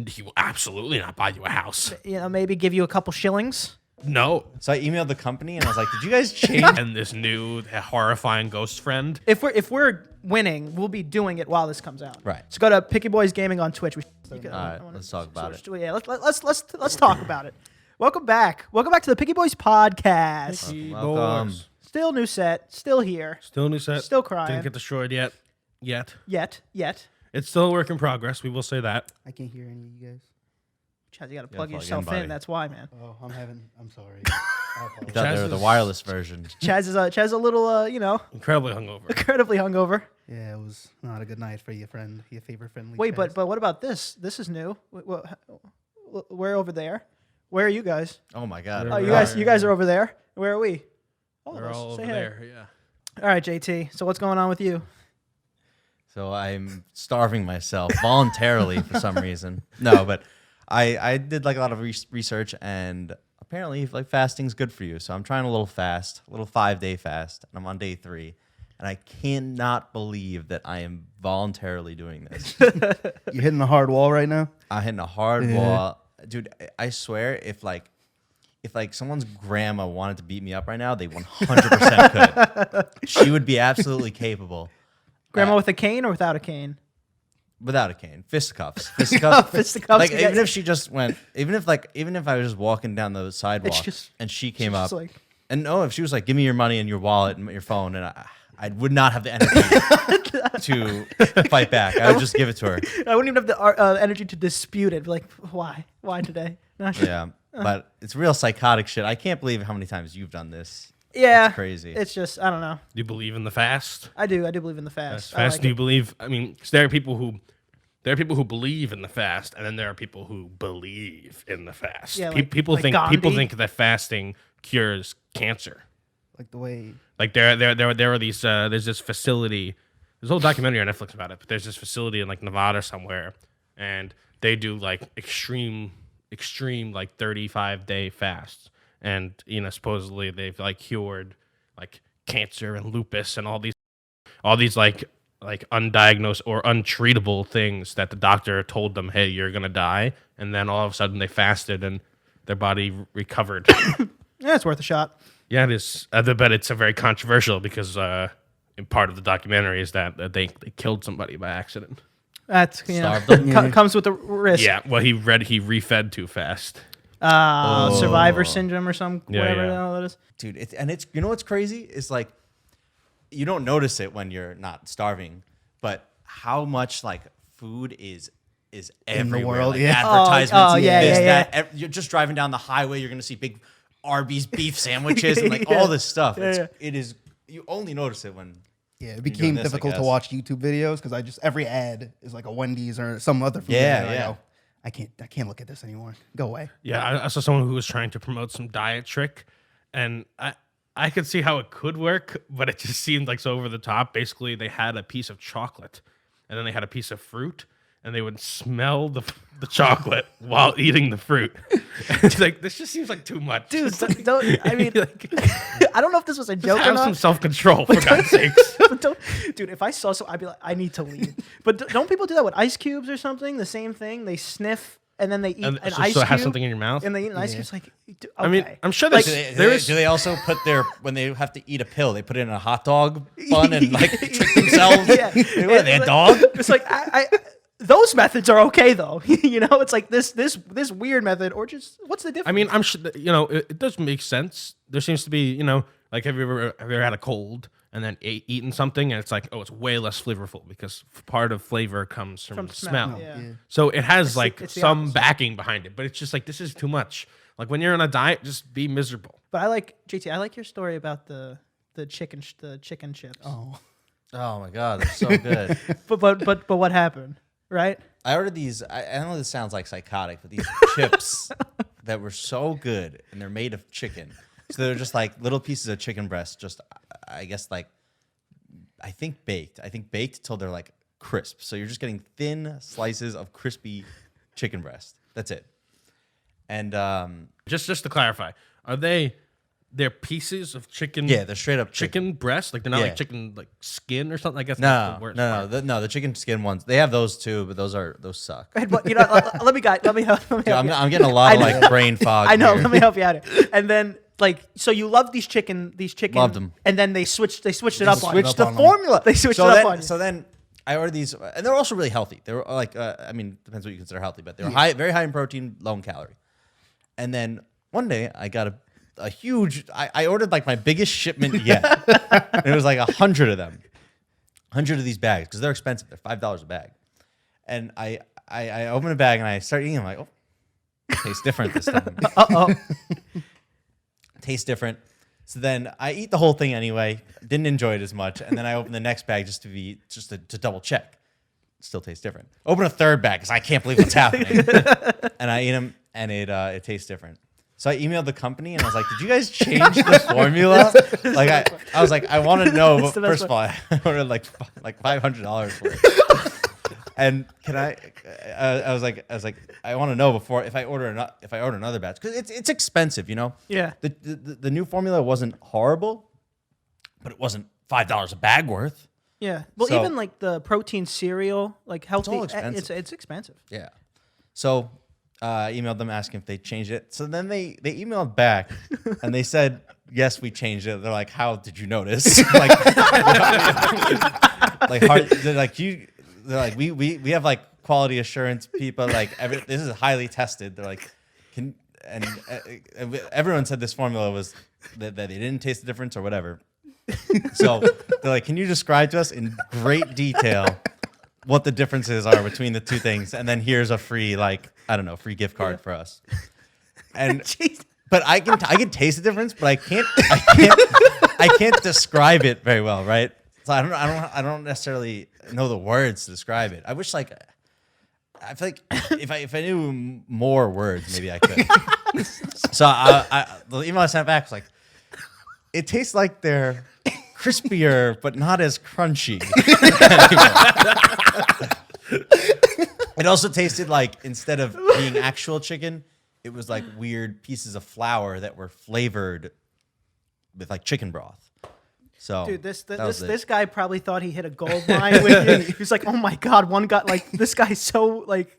He will absolutely not buy you a house. You know, maybe give you a couple shillings. No. So I emailed the company and I was like, did you guys change? And this new horrifying ghost friend. If we're winning, we'll be doing it while this comes out. Right. So go to Picky Boys Gaming on Twitch. All right, let's talk about it. Yeah, let's talk about it. Welcome back. Welcome back to the Picky Boys podcast. Welcome. Still new set. Still here. Still new set. Still crying. Didn't get destroyed yet. Yet. It's still a work in progress. We will say that. I can't hear any of you guys. Chaz, you got to plug plug yourself in, buddy. in. That's why, man. Oh, I'm sorry. I I apologize. thought they were the wireless version. Chaz is a little, Incredibly hungover. incredibly hungover. Yeah, it was not a good night for your friend, your favorite friend. Wait, but what about this? This is new. We're over there. Where are you guys? Oh my God. Oh, you guys are over there. Where are we? All We're of us. all Say over hey. there. Yeah. All right, JT. So what's going on with you? So I'm starving myself voluntarily for some reason. No, but I did like a lot of research, and apparently like fasting's good for you. So I'm trying a little 5-day fast, and I'm on day 3. And I cannot believe that I am voluntarily doing this. You hitting a hard wall right now? I'm hitting a hard wall. Dude, I swear if someone's grandma wanted to beat me up right now, they 100% could. She would be absolutely capable. Grandma with a cane or without a cane? Without a cane. Fisticuffs. Fisticuffs. Fisticuffs. Like, Yeah. even if she just went, even if I was just walking down the sidewalk just- and she came just up, like- and no, if she was like, give me your money and your wallet and your phone, and I would not have the energy to fight back. I would just give it to her. I wouldn't even have the energy to dispute it. Be like, why? Why today? No. Yeah. But it's real psychotic shit. I can't believe how many times you've done this. Yeah. It's crazy. It's just, I don't know. Do you believe in the fast? I do believe in the fast. I Fast? like Do you it. believe? I mean, 'cause there are people who believe in the fast, and then there are people who believe in the fast. Yeah, like- people like think Gandhi. that fasting cures cancer. Like the way. Like there are these there's this facility. There's a whole documentary on Netflix about it, but there's this facility in like Nevada somewhere, and they do like extreme like 35-day fasts, and supposedly they've like cured like cancer and lupus and all these like undiagnosed or untreatable things that the doctor told them, hey, you're gonna die, and then all of a sudden they fasted and their body recovered. Yeah, it's worth a shot. Yeah, it is. I bet it's a very controversial because part of the documentary is that they killed somebody by accident. That's Starved them? comes with the risk. Yeah, well, he refed too fast. Survivor syndrome or some whatever yeah. the hell that is. Dude, it's you know what's crazy? It's like you don't notice it when you're not starving, but how much like food is everywhere. world, like, yeah. Advertisements, Oh, yeah, this, yeah, that. You're just driving down the highway, you're gonna see big Arby's beef sandwiches and like Yeah. all this stuff. Yeah, It is you only notice it when Yeah, it doing became this, I difficult to guess. watch YouTube videos because every ad is like a Wendy's or some other food. Yeah, and I yeah. go, I can't look at this anymore. Go away. Yeah, I saw someone who was trying to promote some diet trick, and I could see how it could work, but it just seemed like so over the top. Basically, they had a piece of chocolate, and then they had a piece of fruit, and they would smell the chocolate while eating the fruit. It's like, this just seems like too much. Dude, It's like- don't, I mean, I don't know if this was a just joke or have some not. self-control, for God's sakes. But dude, if I saw so, I'd be like, I need to leave. But don't people do that with ice cubes or something? The same thing. They sniff and then they eat And an so, ice so cube. have something in your mouth? And they eat an ice cube. It's like, okay. I mean, I'm sure Like, there's, do they also put when they have to eat a pill, they put it in a hot dog bun and like trick themselves? Yeah. What are they, a Like, dog? It's like I those methods are okay though. It's like this weird method or just what's the difference? I mean, I'm sure that, it does make sense. There seems to be, like have you ever had a cold and then eaten something and it's like, oh, it's way less flavorful because part of flavor comes from smell. Yeah. So it has it's the some opposite. backing behind it, but it's just like, this is too much. Like when you're on a diet, just be miserable. But I like JT. I like your story about the chicken chips. Oh, Oh my God, they're so good. But what happened? Right? I ordered these. I know this sounds like psychotic, but these chips that were so good, and they're made of chicken. So they're just like little pieces of chicken breast. Just, I guess, I think baked till they're like crisp. So you're just getting thin slices of crispy chicken breast. That's it. And Just to clarify, are they they're pieces of chicken. Yeah, they're straight up chicken breast. Like they're not Yeah. like chicken like skin or something. I guess No, that's the worst part. the chicken skin ones. They have those too, but those suck. But, you know, let me help Dude, you. I'm getting a lot of like brain fog. I know. here. Let me help you out here. And then, like, so you love these chicken. Loved 'em. And then they switched it up on you. Switch the on them. formula. They switched so it up then, on you. So then I ordered these, and they're also really healthy. They were like, I mean, depends what you consider healthy, but they were very high in protein, low in calorie. And then one day I got a huge. I ordered like my biggest shipment yet. And it was like 100 of them, 100 of these bags because they're expensive. They're $5 a bag. And I open a bag and I start eating. I'm like, oh, it tastes different this time. Tastes different. So then I eat the whole thing anyway. Didn't enjoy it as much, and then I open the next bag just to double check. Still tastes different. Open a third bag because I can't believe what's happening. And I eat them, and it tastes different. So I emailed the company and I was like, "Did you guys change the formula?" Like I was like, "I want to know." But first of all, I ordered like $500 for it. And can I was like, I want to know before if I order another batch because it's expensive, you know. Yeah. The new formula wasn't horrible, but it wasn't $5 a bag worth. Yeah. Well, So- even like the protein cereal, like healthy, all expensive. it's expensive. Yeah. So I emailed them asking if they changed it. So then they emailed back and they said, yes, we changed it. They're like, how did you notice? They're like, we have like quality assurance people. Like this is highly tested. They're like, everyone said this formula was that they didn't taste the difference or whatever. So they're like, can you describe to us in great detail what the differences are between the two things? And then here's a free, like, I don't know, free gift card for us. And Jeez. but I can taste the difference, but I can't describe it very well, right? So I don't necessarily know the words to describe it. I wish I feel like if I knew more words, maybe I could. So the email I sent back was like, it tastes like they're crispier, but not as crunchy. It also tasted like instead of being actual chicken, it was like weird pieces of flour that were flavored with like chicken broth. So Dude, that was it. this guy probably thought he hit a gold mine with you. He was like, "Oh my god, one got like this guy's so like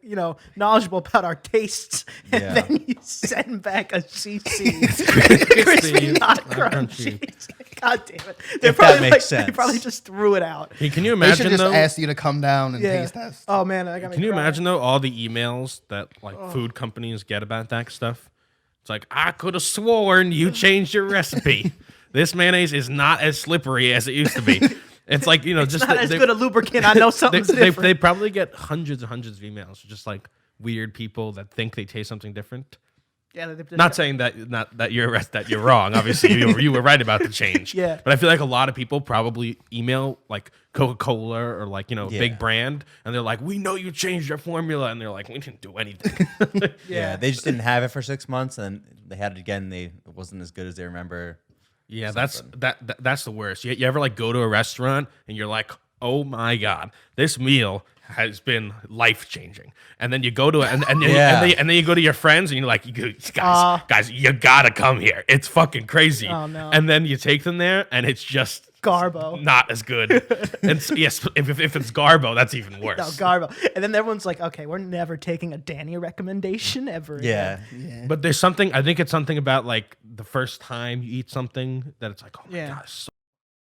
knowledgeable about our tastes," and Yeah. then you send back a CC, Crispy, crispy, not not crunchy. crunchy. God damn it! They If probably that makes They sense. probably just threw it out. Hey, can you They should imagine just though? ask you to come down and Yeah. taste test. Oh man, that got me Can you crying. imagine though all the emails that like food companies get about that stuff? It's like I could have sworn you changed your recipe. This mayonnaise is not as slippery as it used to be. It's like It's just not as good a lubricant. I know something's they different. probably get hundreds and hundreds of emails, just like weird people that think they taste something different. Yeah, they- Not saying that you're wrong. Obviously, you were right about the change. Yeah. But I feel like a lot of people probably email like Coca-Cola or like Yeah. big brand, and they're like, "We know you changed your formula," and they're like, "We didn't do anything." Yeah, they just didn't have it for 6 months, and they had it again. It wasn't as good as they remember. Yeah, that's the worst. You ever like go to a restaurant and you're like, "Oh my god, this meal has been life changing," and then you go to it and then you go to your friends and you're like, guys, you gotta come here. It's fucking crazy. Oh, no. And then you take them there and it's just Garbo. not as good. And yes, if it's Garbo, that's even worse. No, Garbo. And then everyone's like, "Okay, we're never taking a Danny recommendation ever." Yeah, again." But there's something. I think it's something about like the first time you eat something that it's like, oh my Yeah. god, it's so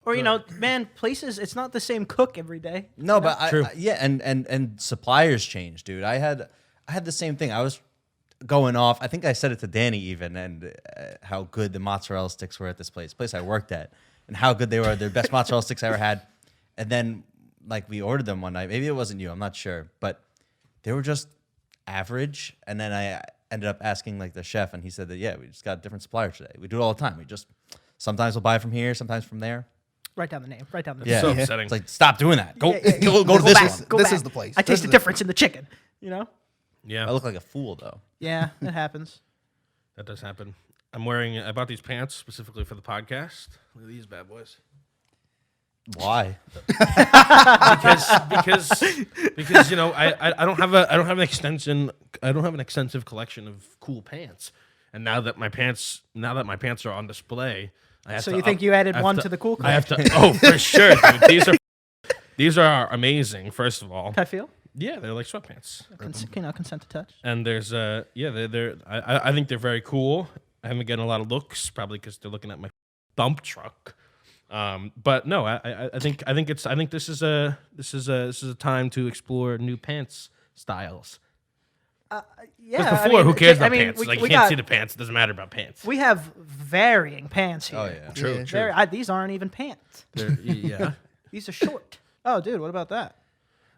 Or man, places. It's not the same cook every day. no, but True. and suppliers change, dude. I had the same thing. I was going off. I think I said it to Danny even, and how good the mozzarella sticks were at this place I worked at, and how good they were. They're the best mozzarella sticks I ever had. And then like we ordered them one night. Maybe it wasn't you. I'm not sure, but they were just average. And then I ended up asking like the chef, and he said that we just got different suppliers today. We do it all the time. We just sometimes we'll buy from here, sometimes from there. Write down the name. Write down the Yeah, so name. upsetting. It's like stop doing that. Go Yeah. go to this back, one. Go This back. is the place. I This taste is the the- difference in the chicken. Yeah, I look like a fool though. Yeah, that happens. that does happen. I bought these pants specifically for the podcast. Look at these bad boys. Why? because I don't have an extensive collection of cool pants, And now that my pants are on display, I have So to you think you added one to the cool I have collection? to. Oh, for sure, dude. These are amazing. First of all, I feel. yeah, they're like sweatpants. Consent to touch. And there's they're I think they're very cool. I haven't gotten a lot of looks, probably because they're looking at my dump truck. But no, I think this is a time to explore new pants styles. Yeah. Because before, who cares about I mean, pants? we- Like we you can't got- see the pants. It doesn't matter about pants. We have varying pants here. Oh yeah. True, Yeah. true. These aren't even pants. Yeah. These are short. Oh, dude, what about that?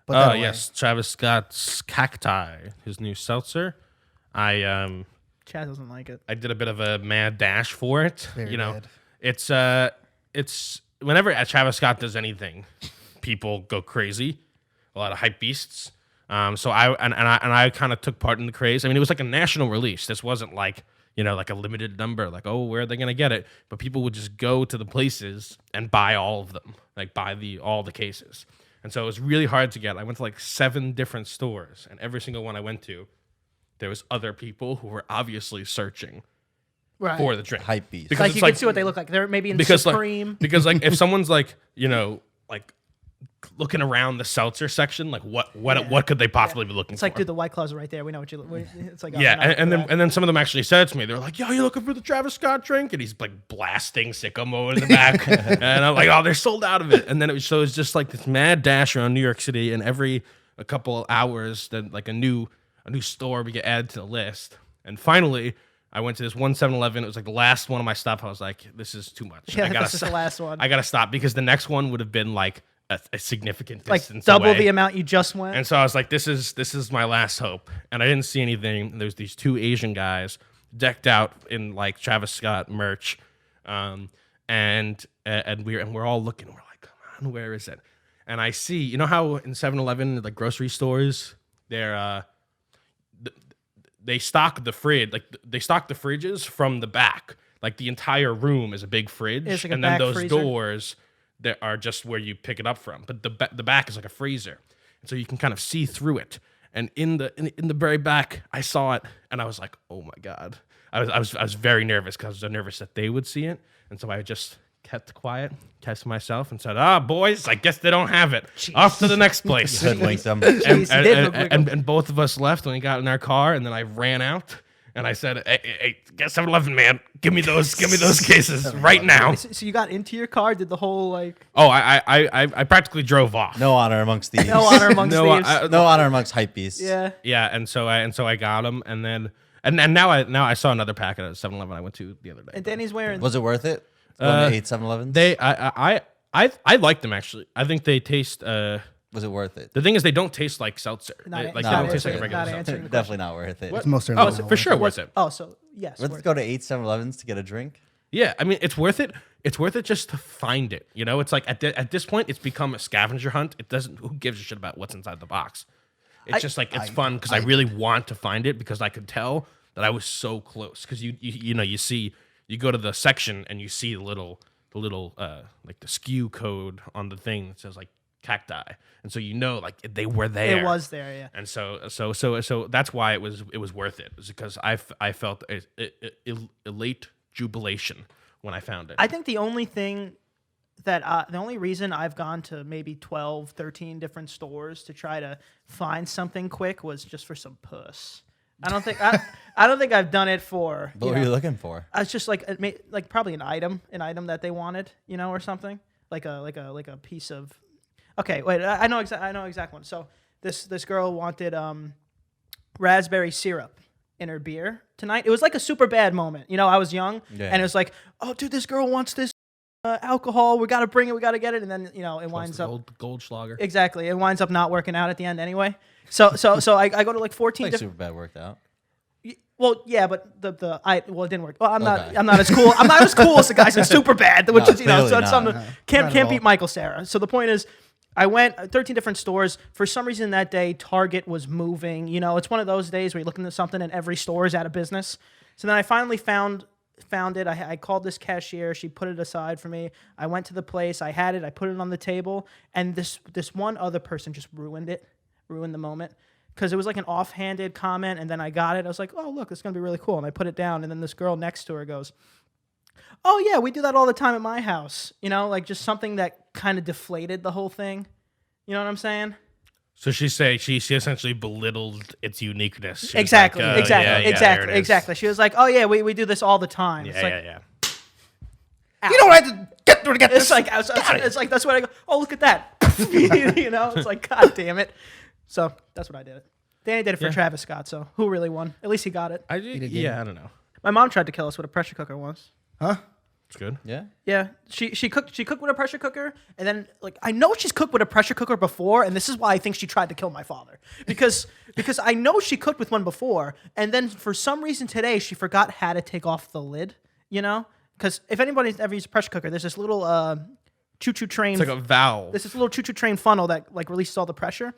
Put that away. Yes, Travis Scott's Cacti, his new seltzer. I Chaz doesn't like it. I did a bit of a mad dash for it. Very you know, bad. it's whenever Travis Scott does anything, people go crazy. A lot of hype beasts. So I kind of took part in the craze. I mean, it was like a national release. This wasn't like, like a limited number, like, oh, where are they gonna get it? But people would just go to the places and buy all of them, like buy all the cases. And so it was really hard to get. I went to like 7 different stores, and every single one I went to, there was other people who were obviously searching Right. for the drink. Hype beast. Because Like it's you like can see what they look like. They're maybe in because Supreme. like if someone's like like looking around the seltzer section, like what could they possibly be looking It's for? like, dude, the White Claws are right there. We know what you look. It's like, oh, Yeah, we're not and looking then for and then some of them actually said it to me. They're like, "Yo, you looking for the Travis Scott drink?" And he's like blasting Sycamore in the back, and I'm like, "Oh, they're sold out of it." And then it was just like this mad dash around New York City, and every a couple of hours, then like a new store would get added to the list. And finally, I went to this one 7-Eleven. It was like the last one of my stuff. I was like, "This is too much. Yeah, I gotta this is the last one. I gotta stop," because the next one would have been like a significant like distance double away. the amount you just went. And so I was like, this is my last hope. And I didn't see anything. And there's these 2 Asian guys decked out in like Travis Scott merch. And we're all looking. We're like, come on, where is it? And I see, you know how in 7-Eleven, like grocery stores, they stock the fridge, like they stock the fridges from the back. Like the entire room is a big fridge. It's like a and then back those freezer. doors that are just where you pick it up from, but the back is like a freezer, and so you can kind of see through it. And in the very back, I saw it, and I was like, "Oh my god!" I was very nervous because I was nervous that they would see it, and so I just kept quiet, kept to myself, and said, boys, I guess they don't have it. Off to the next place." Hoodwinked them. Jeez, he did look like him. And both of us left when we got in our car, and then I ran out. And I said, hey, get 7-Eleven, man. Give me those cases right now. So you got into your car, did the whole like Oh, I practically drove off. No honor amongst thieves. no honor amongst No, thieves? No honor amongst hype beasts. Yeah. Yeah, and so I got them, and then and now I saw another packet at 7-Eleven I went to the other day. And Danny's wearing Was it worth it? Going to 8 7-Elevens? I like them actually. I think they taste. Was it worth it? The thing is, they don't taste like seltzer. Not- They not don't taste like a answering- regular not seltzer. answering the Definitely not worth it. It's most Oh, certainly for sure worth it. Oh, so yes. Let's worth go to 8 7-Elevens to get a drink. Yeah, I mean, it's worth it. It's worth it just to find it. You know, it's like at this point, it's become a scavenger hunt. It doesn't. Who gives a shit about what's inside the box? It's just like it's fun because I really want to find it because I could tell that I was so close. Because you go to the section and you see the little like the SKU code on the thing that says like Cacti, and so like they were there. It was there, yeah. And so that's why it was worth it. It was because I felt elate jubilation when I found it. I think the only thing that the only reason I've gone to maybe 12, 13 different stores to try to find something quick was just for some puss. I don't think I've done it for. What were you looking for? I was just like probably an item that they wanted, or something like a piece of. Okay, wait. I know exact one. So this girl wanted raspberry syrup in her beer tonight. It was like a super bad moment. I was young, and it was like, oh, dude, this girl wants this alcohol. We got to bring it. We got to get it. And then it winds up Goldschlager. exactly. It winds up not working out at the end anyway. So I go to like 14 Like different. super bad worked out. Well, yeah, but it didn't work. Well, I'm Okay. not as cool. I'm not as cool as the guys in Superbad, which No, is clearly so it's not. something Not can't at all. beat Michael Cera. So the point is, I went 13 different stores. For some reason that day, Target was moving. It's one of those days where you're looking at something and every store is out of business. So then I finally found it. I called this cashier. She put it aside for me. I went to the place. I had it. I put it on the table, and this one other person just ruined the moment. because it was like an offhanded comment, and then I got it. I was like, oh, look, it's going to be really cool. And I put it down, and then this girl next to her goes, oh, yeah, we do that all the time at my house. You know, like just something that kind of deflated the whole thing. You know what I'm saying? So she essentially belittled its uniqueness. She was Exactly, like, exactly. She was like, oh, yeah, we do this all the time. It's like, yeah. ow. You don't have to get to get It's this. like, it's like, that's what I go, oh, look at that. You know, it's like, God damn it. So that's what I did. Danny did it for Travis Scott, so who really won? At least he got it. I don't know. My mom tried to kill us with a pressure cooker once. Huh? It's good. Yeah. Yeah, she cooked with a pressure cooker, and then like I know she's cooked with a pressure cooker before, and this is why I think she tried to kill my father because I know she cooked with one before, and then for some reason today she forgot how to take off the lid. You know, because if anybody's ever used a pressure cooker, there's this little choo-choo train. It's like a valve. There's this little choo-choo train funnel that like releases all the pressure.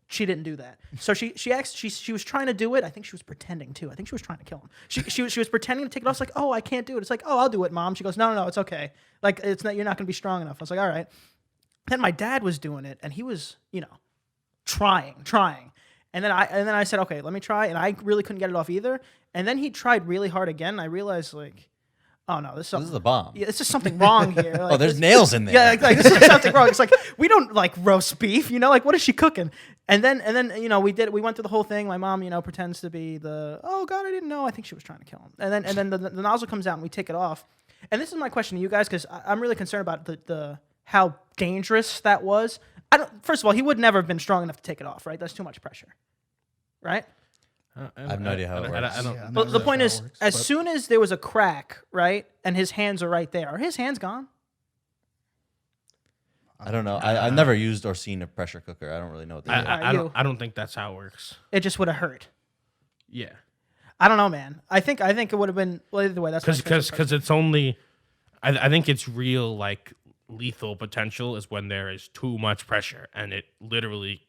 She didn't do that. So she was trying to do it. I think she was pretending to. I think she was trying to kill him. She was pretending to take it off. It's like, oh, I can't do it. It's like, oh, I'll do it, Mom. She goes, no, it's okay. Like it's not. You're not going to be strong enough. I was like, all right. Then my dad was doing it, and he was, trying. And then I said, okay, let me try. And I really couldn't get it off either. And then he tried really hard again. And I realized like, oh no, this This is the bomb. Yeah, this is something wrong here. Like, Oh, there's nails in there. yeah, like this is something wrong. It's like we don't like roast beef, like what is she cooking? And then we went through the whole thing. My mom, pretends to be oh God, I didn't know. I think she was trying to kill him. And then the nozzle comes out and we take it off. And this is my question to you guys because I'm really concerned about the how dangerous that was. First of all, he would never have been strong enough to take it off, right? That's too much pressure, right? I have no idea how it works. I don't. Yeah, But the point how is, it works, as but- soon as there was a crack, right, and his hands are right there, are his hands gone? I don't know. I've never used or seen a pressure cooker. I don't really know what they do. I don't think that's how it works. It just would have hurt. Yeah. I don't know, man. I think it would have been either way. That's Because it's only, I think its real like lethal potential is when there is too much pressure and it literally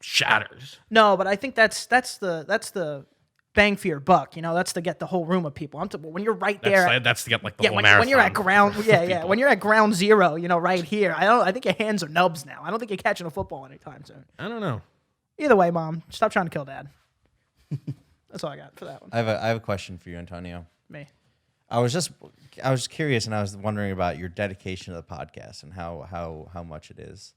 shatters. no, but I think that's the bang for your buck. That's to get the whole room of people. When you're right there. That's to get like the Yeah, whole when you're at marathon ground, of yeah. people. When you're at ground zero, right here. I think your hands are nubs now. I don't think you're catching a football anytime soon. I don't know. Either way, Mom, stop trying to kill Dad. That's all I got for that one. I have a question for you, Antonio. Me. I was curious, and I was wondering about your dedication to the podcast and how much it is.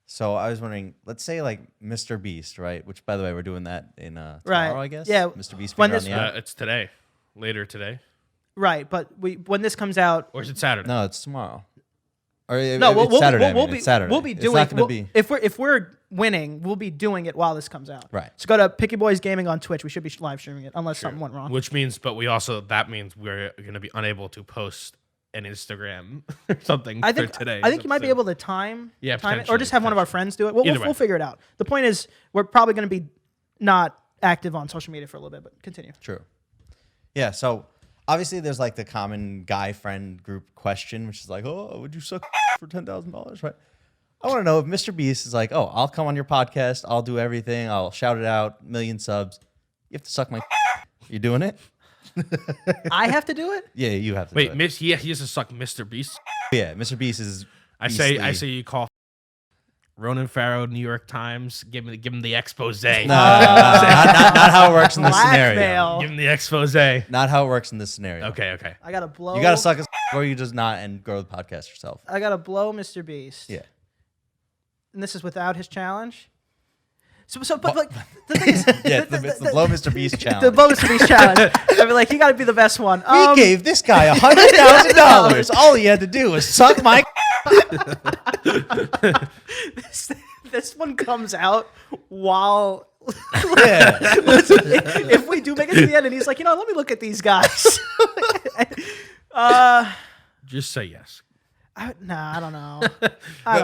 So I was wondering, let's say like Mr. Beast, right? Which, by the way, we're doing that in tomorrow, Right. I guess. Yeah. Mr. Beast. When Finger this- on the eye? It's today, later today, Right, but when this comes out, or is it Saturday? No, it's tomorrow. Or no, it's Saturday. I mean, be it's Saturday. We'll be It's doing. not gonna be if we're winning, we'll be doing it while this comes out. Right. So go to Picky Boys Gaming on Twitch. We should be live streaming it unless something went wrong. Which means, but that means we're going to be unable to post an Instagram or something I think for today. I think you might be able to time it, or potentially, just have one of our friends do it. Either way. We'll figure it out. The point is, we're probably going to be not active on social media for a little bit, but continue. True. Yeah. So obviously, there's like the common guy friend group question, which is like, oh, would you suck for $10,000? Right. I want to know if Mr. Beast is like, oh, I'll come on your podcast. I'll do everything. I'll shout it out. Million subs. You have to suck my. You doing it? I have to do it. Yeah, you have to. Wait, do it. he has to suck Mr. Beast. Yeah, Mr. Beast is. I say you call Ronan Farrow, New York Times. Give him the expose. No, not how it works in this scenario. Blackmail. Give him the expose. Not how it works in this scenario. Okay. I gotta blow. You got to suck his or you just not and grow the podcast yourself. I gotta blow Mr. Beast. Yeah. And this is without his challenge. But like the thing is, Yeah, it's the Blow Mr. Beast challenge. the blow Mr. Beast challenge. I'd be like, you gotta be the best one. We gave this guy $100,000. All he had to do was suck my. this one comes out while. Yeah. If we do make it to the end, and he's like, let me look at these guys. Just say yes. I don't know.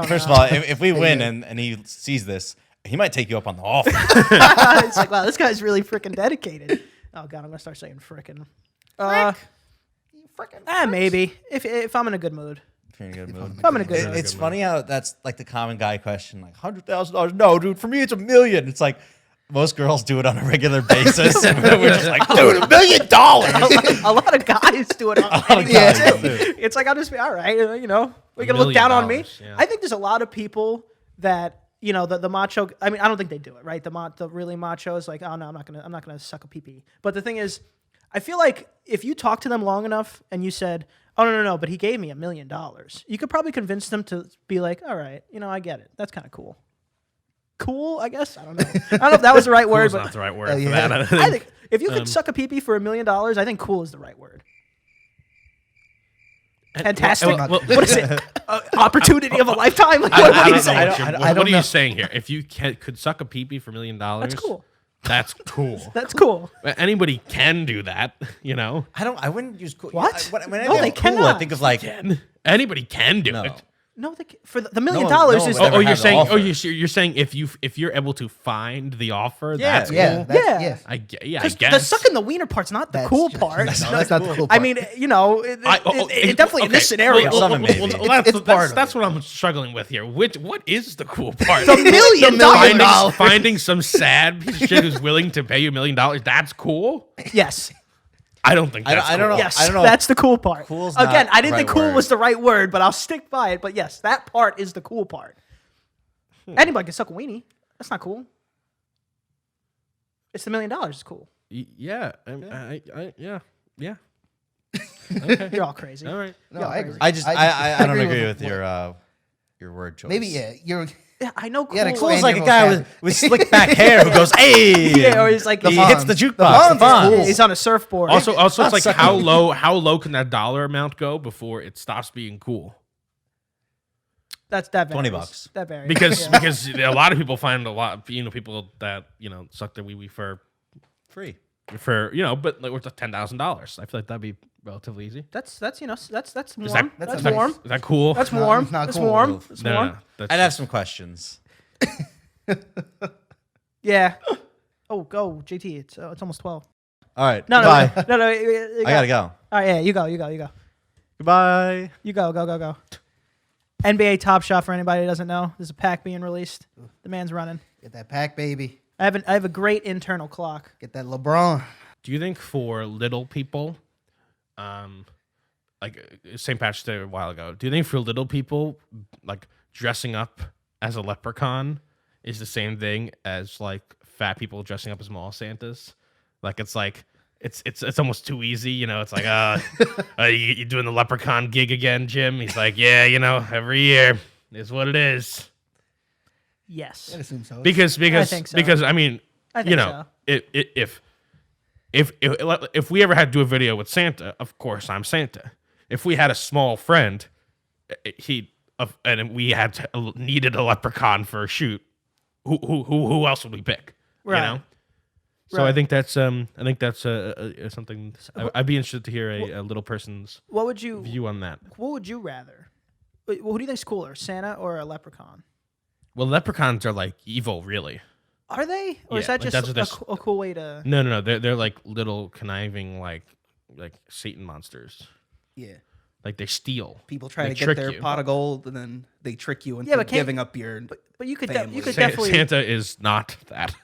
First of all, if we win and he sees this, he might take you up on the offer. It's like, wow, this guy's really freaking dedicated. Oh god, I'm gonna start saying frickin'. Maybe if I'm in a good mood. If you're in a good mood. I'm in a good mood. It's funny how that's like the common guy question, like $100,000. No, dude, for me it's $1 million. It's like most girls do it on a regular basis, and we're just like, dude, $1 million. A lot of guys do it. It's like I'll just be all right. We can look down on me. $1 million, yeah. I think there's a lot of people that you know, the macho. I mean, I don't think they do it, right? The really macho is like, oh no, I'm not gonna suck a pee. But the thing is, I feel like if you talk to them long enough and you said, oh no, but he gave me $1 million, you could probably convince them to be like, all right, you know, I get it. That's kind of cool. Cool, I guess. I don't know. I don't know if that was the right word, Cool's but not the right word yeah. for that. I think if you could suck a pee for $1 million, I think cool is the right word. Fantastic. What is it? Opportunity of a lifetime? Like, what are you saying? What are you saying here? If you could suck a pee for $1 million, That's cool. That's cool. That's cool. Anybody can do that, you know. I wouldn't use cool. What? When I No, think they of cool, cannot. I think of like Anybody can do No. it. No, for the $1 million no one is. would ever You're have the saying offer. you're saying if you're able to find the offer, Yeah. that's Yeah. cool. Yeah. Yes. I The guess. sucking the wiener part's not the cool part. No, that's not the cool part. I mean, you know, it definitely in this scenario. Some of it maybe. That's what I'm struggling with here. What is the cool part? $1 million. Finding some sad piece of shit who's willing to pay you $1 million. That's cool. Yes. I don't think that's I don't cool. know. Yes, I don't know. that's the cool part. Cool's not Again, I didn't the think right cool word. was the right word, but I'll stick by it. But yes, that part is the cool part. Anybody can suck a weenie. That's not cool. It's the $1 million. It's cool. Yeah. Yeah. Okay. You're all crazy. All right. No, I agree. I don't agree with what- your word choice. Maybe you're. Yeah, I know cool. Yeah, Cool is expand like a your guy vocabulary. with slick back hair who goes, "Hey!" Yeah, or he's like he the hits the Fonz. jukebox. The The Fonz is Fonz. cool. he's on a surfboard. Also, it's like sucking. how low can that dollar amount go before it stops being cool? that varies. $20. That varies. Because Yeah. because a lot of people find a lot, people that suck their wee for Free. but like worth $10,000. I feel like that'd be relatively easy. that's warm. Is That's is warm. Is that cool? That's No, warm. it's not That's cool. warm. It's no, warm. no, that's I'd have some questions. Yeah. Oh, go JT. It's almost 12. All right. No, Goodbye. no. You I gotta go. All right, yeah, you go. Goodbye. You go. NBA Top Shot for anybody who doesn't know. There's a pack being released. The man's running. Get that pack, baby. I have a great internal clock. Get that LeBron. Do you think for little people, like St. Patrick's Day a while ago, do you think for little people, like dressing up as a leprechaun is the same thing as like fat people dressing up as mall Santas? Like it's almost too easy, It's like, you doing the leprechaun gig again, Jim? He's like, yeah, every year is what it is. Yes. I assume so. Because think so. because I mean, I think so. if we ever had to do a video with Santa, of course I'm Santa. If we had a small friend, and we needed a leprechaun for a shoot, who else would we pick? Right. So Right. I think that's something I'd be interested to hear a little person's What would you view on that. What would you rather? Wait, who do you think's cooler, Santa or a leprechaun? Well, leprechauns are like evil, really. Are they? Or is Yeah, that like just that's a, what a cool way to? No. They're like little conniving like Satan monsters. Yeah. Like they steal. People try They to get trick their you. pot of gold, and then they trick you into but can't- giving up your. But you could Family. you could Sa- definitely Santa is not that.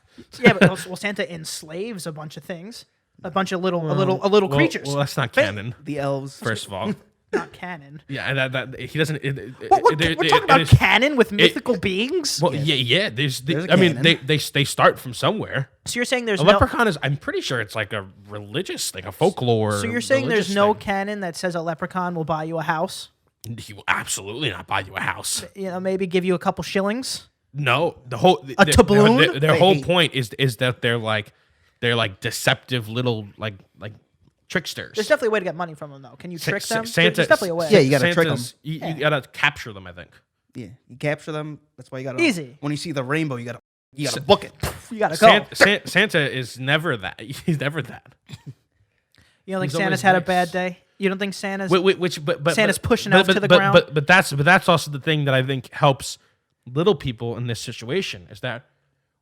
yeah. But also, well, Santa enslaves a bunch of things, a bunch of little creatures. Well, that's not canon. The elves. First of all, Not canon. yeah, and that he doesn't. We're talking about canon with mythical beings. Well, yeah. There's a I mean, canon. they start from somewhere. So you're saying there's A no. leprechaun is. I'm pretty sure it's like a religious thing, a folklore. So you're saying there's religious no thing. canon that says a leprechaun will buy you a house? He will absolutely not buy you a house. Maybe give you a couple shillings. No, the whole A tabloon? Their whole Hey. point is that they're like deceptive little like tricksters. There's definitely a way to get money from them, though. Can you trick them? Santa, There's definitely a way. Yeah, you gotta trick 'em. You gotta capture them. I think. Yeah, you capture them. That's why you got to. Easy. When you see the rainbow, you got to book it. You gotta go. Santa is never that. He's never that. You don't think He's always Santa's had a nice. bad day? You don't think Santa's? But Santa's pushing but, elf but, to the but, ground? But that's also the thing that I think helps little people in this situation is that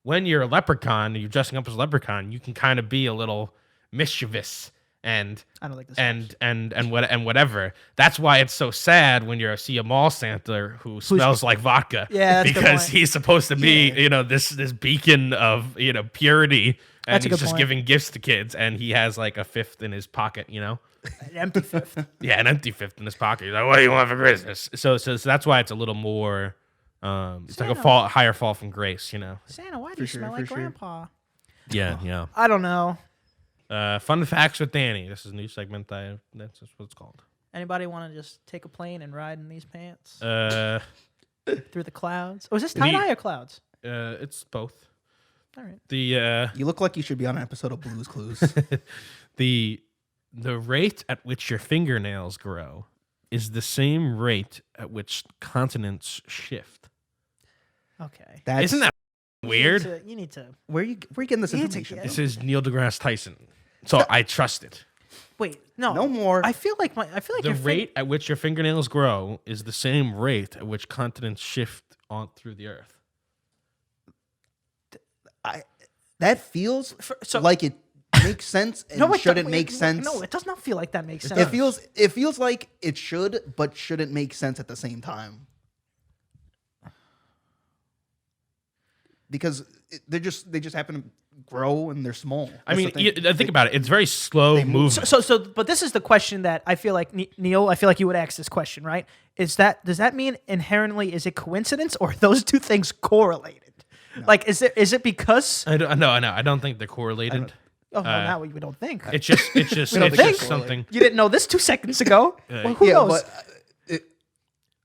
when you're a leprechaun and you're dressing up as a leprechaun, you can kind of be a little mischievous and I don't like this. and whatever. That's why it's so sad when you see a mall Santa who smells like vodka. Yeah, that's a good because point. he's supposed to be this beacon of purity, and That's a he's good just point. giving gifts to kids, and he has like a fifth in his pocket. An empty fifth. Yeah, an empty fifth in his pocket. He's like, what do you want for Christmas? So that's why it's a little more It's like Santa. higher fall from grace, you know. Santa, why do you smell like Grandpa? Yeah. I don't know. Fun facts with Danny. This is a new segment. That's just what it's called. Anybody want to just take a plane and ride in these pants Uh, through the clouds? Oh, is this tie-dye or clouds? It's both. All right. You look like you should be on an episode of Blue's Clues. The rate at which your fingernails grow is the same rate at which continents shift. Okay. Isn't that weird? You need to. Where you getting this You need to information? get- This is Neil deGrasse Tyson, so I trust it. Wait. No. No more. I feel like The your rate at which your fingernails grow is the same rate at which continents shift on through the earth. That feels so- like it makes sense and No, it shouldn't don't- make sense. No, it does not feel like that makes sense. It feels like it should, but shouldn't make sense at the same time. Because they just happen to grow and they're small. I That's mean, the thing. think about it. It's very slow movement. But this is the question that I feel like Neil. I feel like you would ask this question, right? Does that mean inherently is it coincidence or are those two things correlated? No. Like, is it because? I don't think they're correlated. Oh, no, now we don't think. It's just it's don't just think. something. You didn't know this 2 seconds ago. Well, who yeah, knows?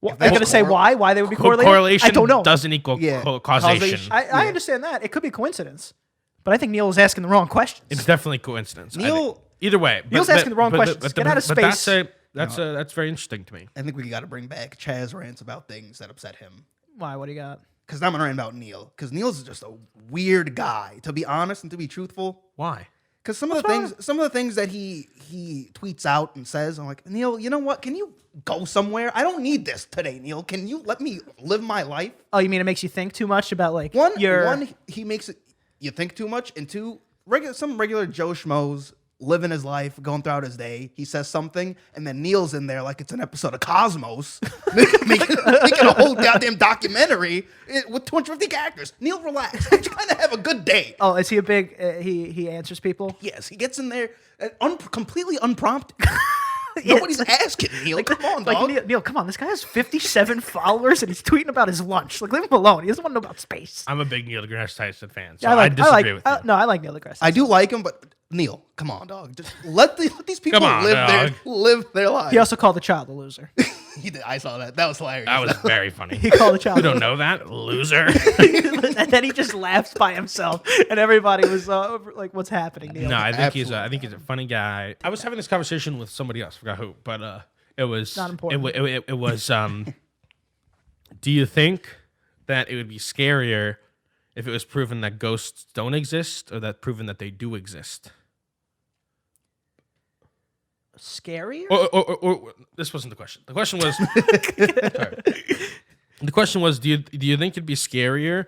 but Are you going to say why they would be correlated? Correlation I don't know. doesn't equal causation. I understand that. It could be coincidence. But I think Neil is asking the wrong questions. It's definitely coincidence. Neil- Either way, Neil's asking the wrong questions. Get out of space. That's very interesting to me. I think we got to bring back Chazz rants about things that upset him. Why? What do you got? Because I'm gonna rant about Neil. Because Neil's just a weird guy. To be honest and to be truthful. Why? Because some of the things that he tweets out and says, I'm like, Neil, you know what? Can you go somewhere? I don't need this today, Neil. Can you let me live my life? Oh, you mean it makes you think too much about like One, he makes it you think too much, and two, some regular Joe Schmoes living his life, going throughout his day. He says something, and then Neil's in there like it's an episode of Cosmos, making a whole goddamn documentary with 250 characters. Neil, relax. I'm trying to have a good day. Oh, is he a big? He answers people. Yes, he gets in there completely unprompted. Nobody's asking Neil. Come on, dog. Neil, come on. This guy has 57 followers and he's tweeting about his lunch. Like, leave him alone. He doesn't want to know about space. I'm a big Neil deGrasse Tyson fan, so Yeah, I disagree with you. No, I like Neil deGrasse. I do like him, but Neil, come on, dog. Just let these people live their lives. He also called the child a loser. He did. I saw that. That was hilarious. That was very funny. He called the child. You don't know that, loser. And then he just laughs by himself, and everybody was like, "What's happening, Neil?" No, I think he's a funny guy. I was having this conversation with somebody else, forgot who, but it was Not important. It was. Do you think that it would be scarier if it was proven that ghosts don't exist, or that proven that they do exist? Scarier? Or this wasn't the question. The question was. Sorry. The question was: Do you think it'd be scarier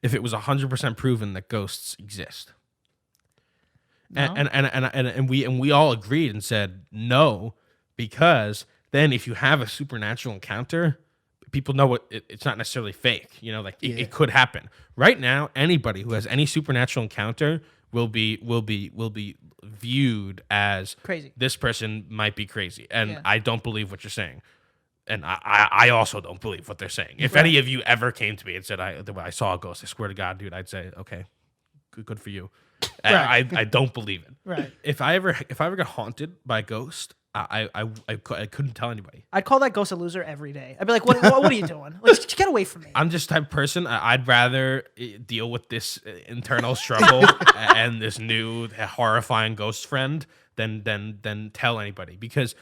if it was 100% proven that ghosts exist? No. And we all agreed and said no, because then if you have a supernatural encounter, people know it's not necessarily fake. You know, like it could happen. Right now, anybody who has any supernatural encounter will be viewed as Crazy. This person might be crazy, and Yeah. I don't believe what you're saying. And I also don't believe what they're saying. If any of you ever came to me and said I saw a ghost, I swear to God, dude, I'd say okay, good for you. Right. I don't believe it. Right. If I ever got haunted by a ghost, I couldn't tell anybody. I'd call that ghost a loser every day. I'd be like, "What are you doing? Like, get away from me!" I'm just the type of person. I'd rather deal with this internal struggle and this new horrifying ghost friend than tell anybody, because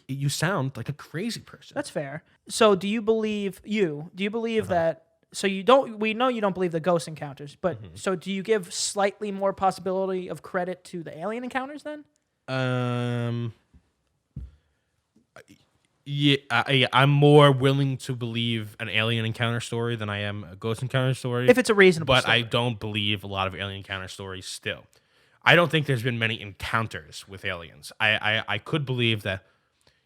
you sound like a crazy person. That's fair. So, do you believe that? So you don't. We know you don't believe the ghost encounters, but so do you give slightly more possibility of credit to the alien encounters then? Yeah, I'm more willing to believe an alien encounter story than I am a ghost encounter story. If it's a reasonable but story. I don't believe a lot of alien encounter stories still. I don't think there's been many encounters with aliens. I could believe that,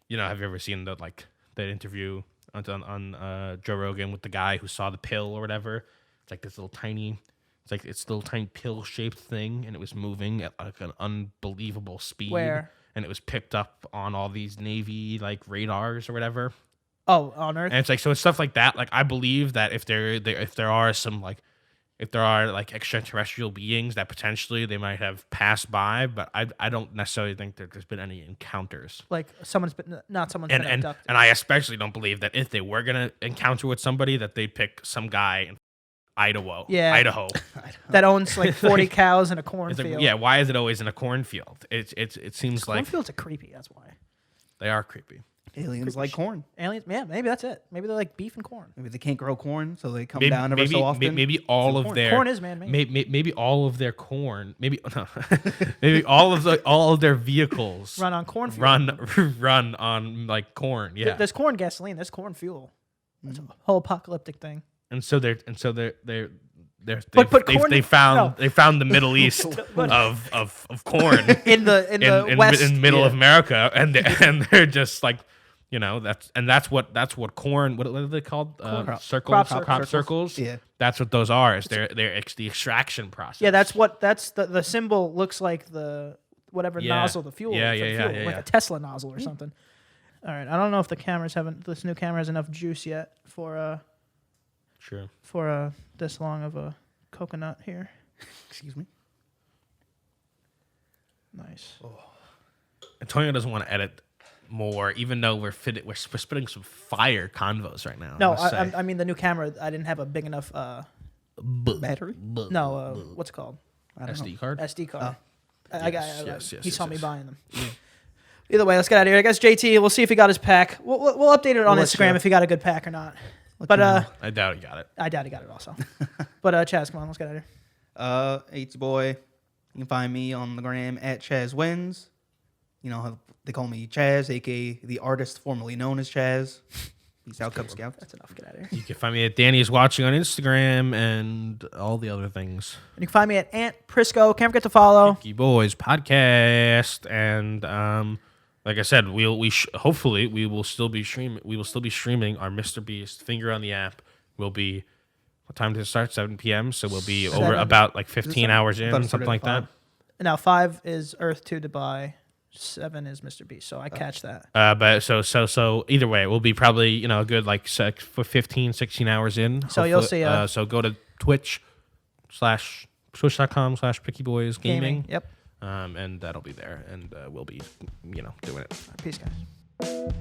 have you ever seen that interview on Joe Rogan with the guy who saw the pill or whatever? It's like this little tiny pill-shaped thing, and it was moving at like an unbelievable speed. Where? And it was picked up on all these Navy radars or whatever. Oh, on Earth. And it's like, so it's stuff like that. Like, I believe that if there are some like, if there are like extraterrestrial beings that potentially they might have passed by, but I don't necessarily think that there's been any encounters. Like someone's been been And abducted. I especially don't believe that if they were gonna encounter with somebody, that they'd pick some guy in Idaho. Yeah. Idaho. That owns like 40 cows in a It's cornfield. like, yeah, why is it always in a cornfield? It seems like Cornfields are creepy. That's why. they are creepy. Aliens like corn. Aliens. Yeah, maybe that's it. Maybe they like beef and corn. Maybe they can't grow corn, so they come down every so often. Maybe all of corn. their Corn is man-made. Maybe all of their corn. Maybe no, maybe all of their vehicles Run on cornfield. run on like corn. Yeah, There's corn gasoline. There's corn fuel. It's a whole apocalyptic thing. and so they're But corn- they found the Middle East But- of corn In the west. in middle of yeah. America, and they're just like, you know, that's what corn. What are they called? Circles, Crop circles. Yeah. That's what those are. Is they're the extraction process. Yeah, that's the symbol looks like the whatever Yeah. nozzle the fuel. Yeah, for yeah, the yeah, fuel, yeah, like yeah. a Tesla nozzle or something. All right, I don't know if this new camera has enough juice yet for Sure. this long of a coconut here. Excuse me. Nice. Antonio doesn't want to edit more, even though we're spitting some fire convos right now. No, must say. I mean the new camera. I didn't have a big enough. Battery? No, what's it called? I don't know. SD card. SD card. Yes, He saw me yes. buying them. Either way, let's get out of here. I guess JT. We'll see if he got his pack. We'll update it on We'll let Instagram you- if he got a good pack or not. Let But you know. I doubt he got it. I doubt he got it also. But Chazz, come on, let's get out of here. It's your boy. You can find me on the gram at Chazz Wins. You know, they call me Chazz, aka the artist formerly known as Chazz. Peace out, Cub Scouts. That's enough. Get out of here. You can find me at Danny's Watching on Instagram and all the other things. And you can find me at Ant Prisco. Can't forget to follow. Geeky Boys podcast, and like I said, hopefully we will still be streaming. We will still be streaming our Mr. Beast Finger on the App. Will be what time does it start? 7 p.m. So we'll be over 7. about like 15 hours I in, thought it something started like at that. 5. Now 5 is Earth to Dubai. 7 is Mr. Beast. So I catch that. But so either way, we'll be probably a good like for 15, 16 hours in. So you'll Hopefully, see, so go to twitch.com/PushComs/PickyBoysGaming. Gaming. Yep. And that'll be there, and we'll be doing it. Peace, guys.